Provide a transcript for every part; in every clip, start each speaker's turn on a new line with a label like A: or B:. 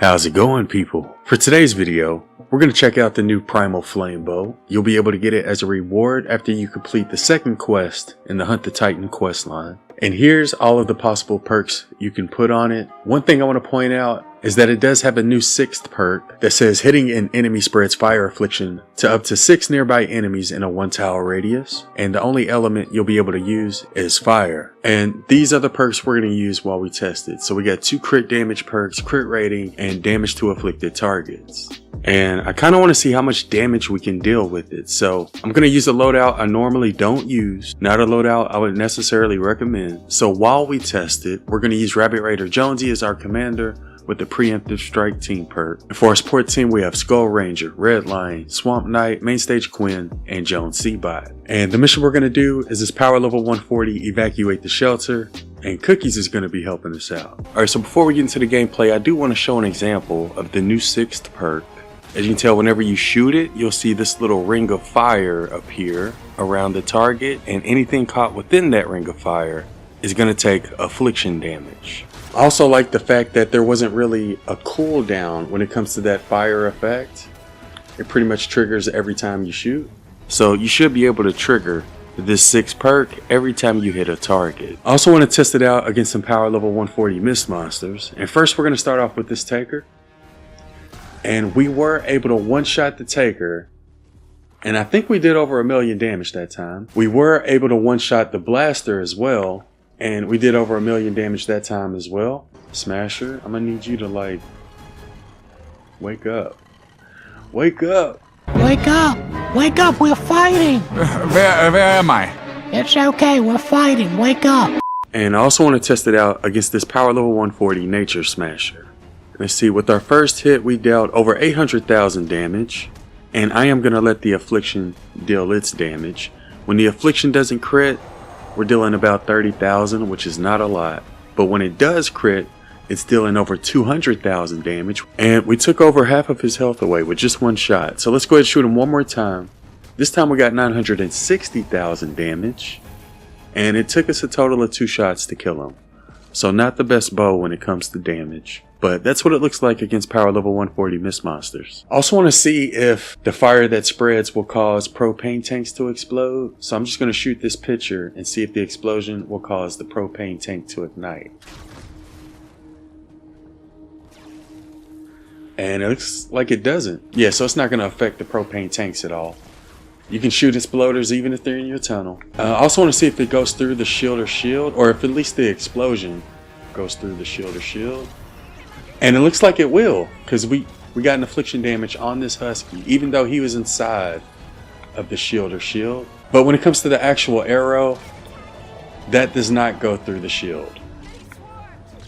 A: How's it going, people? For today's video, we're going to check out the new Primal Flame Bow. You'll be able to get it as a reward after you complete the second quest in the Hunt the Titan quest line. And here's all of the possible perks you can put on it. One thing I want to point out is that it does have a new 6th perk that says hitting an enemy spreads fire affliction to up to 6 nearby enemies in a 1 tile radius. And the only element you'll be able to use is fire. And these are the perks we're going to use while we test it. So we got 2 crit damage perks, crit rating, and damage to afflicted targets. And I kind of want to see how much damage we can deal with it. So I'm going to use a loadout I normally don't use, not a loadout I would necessarily recommend. So while we test it, we're going to use Rabbit Raider Jonesy as our commander with the preemptive strike team perk. And for our support team, we have Skull Ranger, Red Lion, Swamp Knight, Mainstage Quinn, and Jones Seabot. And the mission we're going to do is this power level 140 evacuate the shelter, and Cookies is going to be helping us out. Alright, so before we get into the gameplay, I do want to show an example of the new 6th perk. As you can tell, whenever you shoot it, you'll see this little ring of fire appear around the target, and anything caught within that ring of fire is going to take affliction damage. I also like the fact that there wasn't really a cooldown when it comes to that fire effect. It pretty much triggers every time you shoot. So you should be able to trigger this 6th perk every time you hit a target. I also want to test it out against some power level 140 mist monsters. And first we're going to start off with this Taker. And we were able to one-shot the Taker. And I think we did over 1,000,000 damage that time. We were able to one-shot the Blaster as well. And we did over 1,000,000 damage that time as well. Smasher, I'm gonna need you to like wake up. Wake up.
B: Wake up. Wake up. We're fighting.
C: Where am I?
B: It's okay. We're fighting. Wake up.
A: And I also want to test it out against this power level 140 Nature Smasher. Let's see, with our first hit, we dealt over 800,000 damage. And I am gonna let the affliction deal its damage. When the affliction doesn't crit, we're dealing about 30,000, which is not a lot. But when it does crit, it's dealing over 200,000 damage. And we took over half of his health away with just one shot. So let's go ahead and shoot him one more time. This time we got 960,000 damage. And it took us a total of 2 shots to kill him. So not the best bow when it comes to damage. But that's what it looks like against power level 140 mist monsters. Also want to see if the fire that spreads will cause propane tanks to explode. So I'm just going to shoot this picture and see if the explosion will cause the propane tank to ignite. And it looks like it doesn't. Yeah, so it's not going to affect the propane tanks at all. You can shoot exploders even if they're in your tunnel. I also want to see if it goes through the shield, or if at least the explosion goes through the shield. And it looks like it will, because we got an affliction damage on this Husky, even though he was inside of the shield. But when it comes to the actual arrow, that does not go through the shield.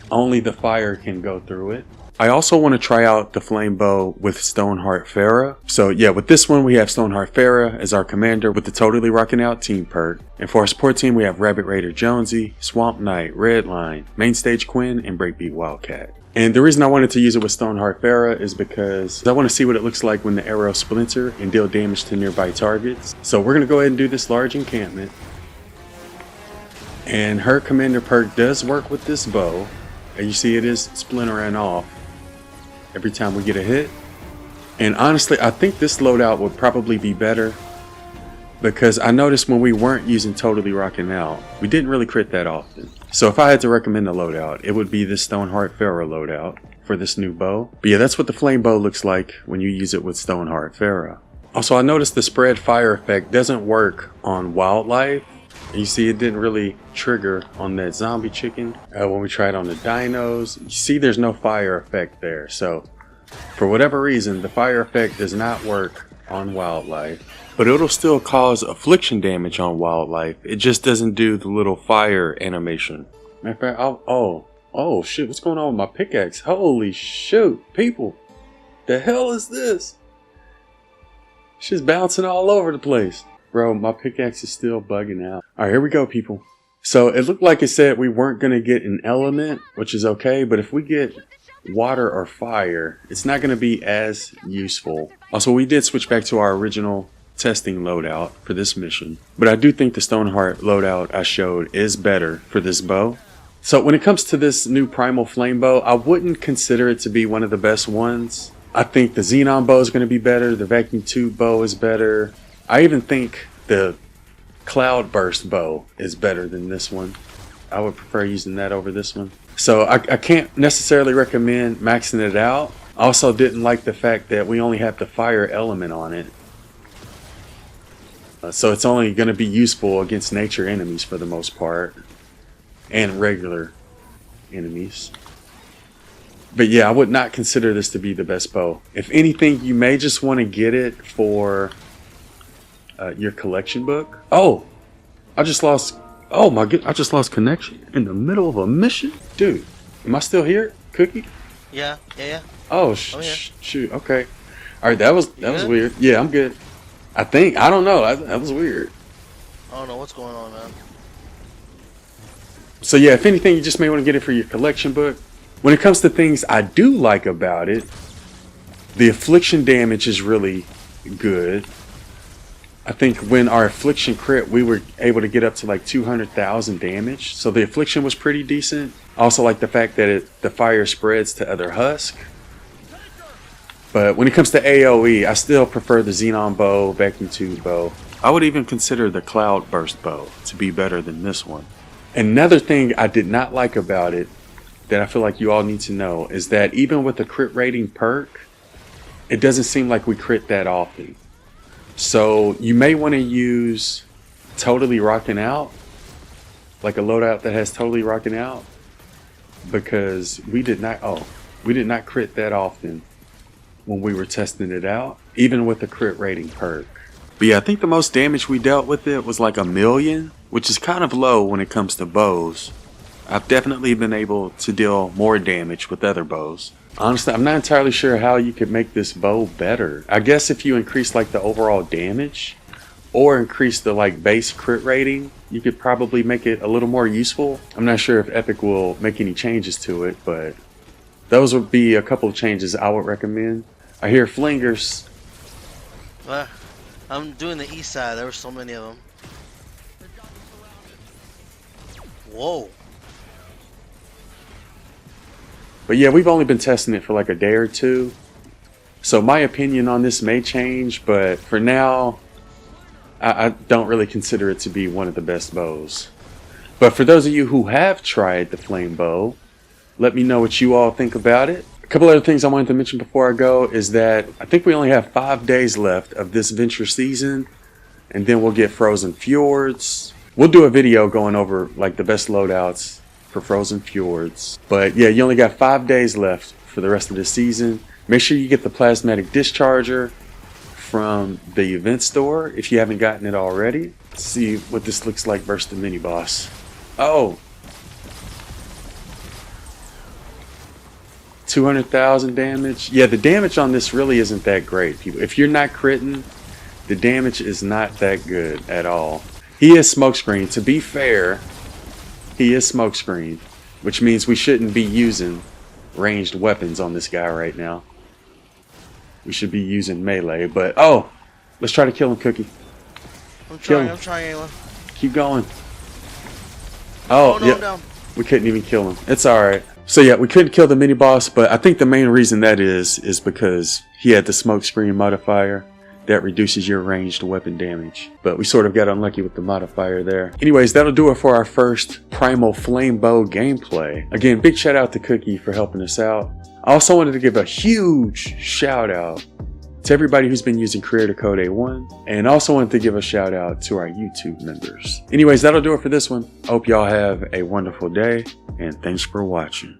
A: Only the fire can go through it. I also want to try out the Flame Bow with Stoneheart Farrah. So yeah, with this one we have Stoneheart Farrah as our commander with the Totally Rockin' Out team perk. And for our support team we have Rabbit Raider Jonesy, Swamp Knight, Red Lion, Mainstage Quinn, and Breakbeat Wildcat. And the reason I wanted to use it with Stoneheart Farrah is because I want to see what it looks like when the arrows splinter and deal damage to nearby targets. So we're going to go ahead and do this large encampment. And her commander perk does work with this bow. And you see it is splintering off every time we get a hit. And honestly, I think this loadout would probably be better, because I noticed when we weren't using Totally Rockin' Out, we didn't really crit that often. So if I had to recommend a loadout, it would be the Stoneheart Farrah loadout for this new bow. But yeah, that's what the Flame Bow looks like when you use it with Stoneheart Farrah. Also, I noticed the spread fire effect doesn't work on wildlife. You see it didn't really trigger on that zombie chicken. When we tried on the dinos, you see there's no fire effect there. So for whatever reason, the fire effect does not work on wildlife. But it'll still cause affliction damage on wildlife. It just doesn't do the little fire animation. Matter of fact, oh shit, what's going on with my pickaxe? Holy shoot, people. The hell is this? She's bouncing all over the place. Bro, my pickaxe is still bugging out. Alright, here we go, people. So it looked like it said we weren't going to get an element, which is okay. But if we get water or fire, it's not going to be as useful. Also, we did switch back to our original testing loadout for this mission. But I do think the Stoneheart loadout I showed is better for this bow. So when it comes to this new Primal Flame Bow, I wouldn't consider it to be one of the best ones. I think the Xenon bow is going to be better. The vacuum tube bow is better. I even think the Cloud Burst bow is better than this one. I would prefer using that over this one. So I can't necessarily recommend maxing it out. I also didn't like the fact that we only have the fire element on it. So it's only going to be useful against nature enemies for the most part. And regular enemies. But yeah, I would not consider this to be the best bow. If anything, you may just want to get it for your collection book. Oh, I just lost. Oh my god, I just lost connection in the middle of a mission, dude. Am I still here, Cookie?
D: Yeah.
A: Oh, shoot. Okay. All right, that was weird. Yeah, I'm good. I think I don't know. That was weird.
D: I don't know what's going on, man.
A: So yeah, if anything, you just may want to get it for your collection book. When it comes to things I do like about it, the affliction damage is really good. I think when our affliction crit, we were able to get up to like 200,000 damage. So the affliction was pretty decent. I also like the fact that the fire spreads to other husk. But when it comes to AoE, I still prefer the Xenon bow, vacuum tube bow. I would even consider the Cloud Burst bow to be better than this one. Another thing I did not like about it that I feel like you all need to know is that even with the crit rating perk, it doesn't seem like we crit that often. So you may want to use Totally Rocking Out, like a loadout that has Totally Rocking Out, because we did not crit that often when we were testing it out, even with the crit rating perk. But yeah, I think the most damage we dealt with it was like 1 million, which is kind of low when it comes to bows. I've definitely been able to deal more damage with other bows. Honestly, I'm not entirely sure how you could make this bow better. I guess if you increase like the overall damage or increase the like base crit rating, you could probably make it a little more useful. I'm not sure if Epic will make any changes to it, but those would be a couple of changes I would recommend. I hear flingers.
D: I'm doing the east side. There were so many of them. Whoa.
A: But yeah, we've only been testing it for like a day or two. So my opinion on this may change, but for now, I don't really consider it to be one of the best bows. But for those of you who have tried the Flame Bow, let me know what you all think about it. A couple other things I wanted to mention before I go is that I think we only have 5 days left of this venture season, and then we'll get Frozen Fjords. We'll do a video going over like the best loadouts for Frozen Fjords. But yeah, you only got 5 days left for the rest of the season. Make sure you get the plasmatic discharger from the event store if you haven't gotten it already. Let's see what this looks like versus the mini boss. Oh, 200,000 damage. Yeah, the damage on this really isn't that great, people. If you're not critting, the damage is not that good at all. He is smokescreen. To be fair, he is smokescreen, which means we shouldn't be using ranged weapons on this guy right now. We should be using melee, but oh, let's try to kill him, Cookie.
D: I'm trying, Ayla.
A: Keep going. Oh,
D: no,
A: yeah.
D: I'm down.
A: We couldn't even kill him. It's alright. So yeah, we couldn't kill the mini boss, but I think the main reason that is because he had the smoke screen modifier that reduces your ranged weapon damage. But we sort of got unlucky with the modifier there. Anyways, that'll do it for our first Primal Flame Bow gameplay. Again, big shout out to Cookie for helping us out. I also wanted to give a huge shout out to everybody who's been using creator code A1, and also wanted to give a shout out to our YouTube members. Anyways, that'll do it for this one. I hope y'all have a wonderful day, and thanks for watching.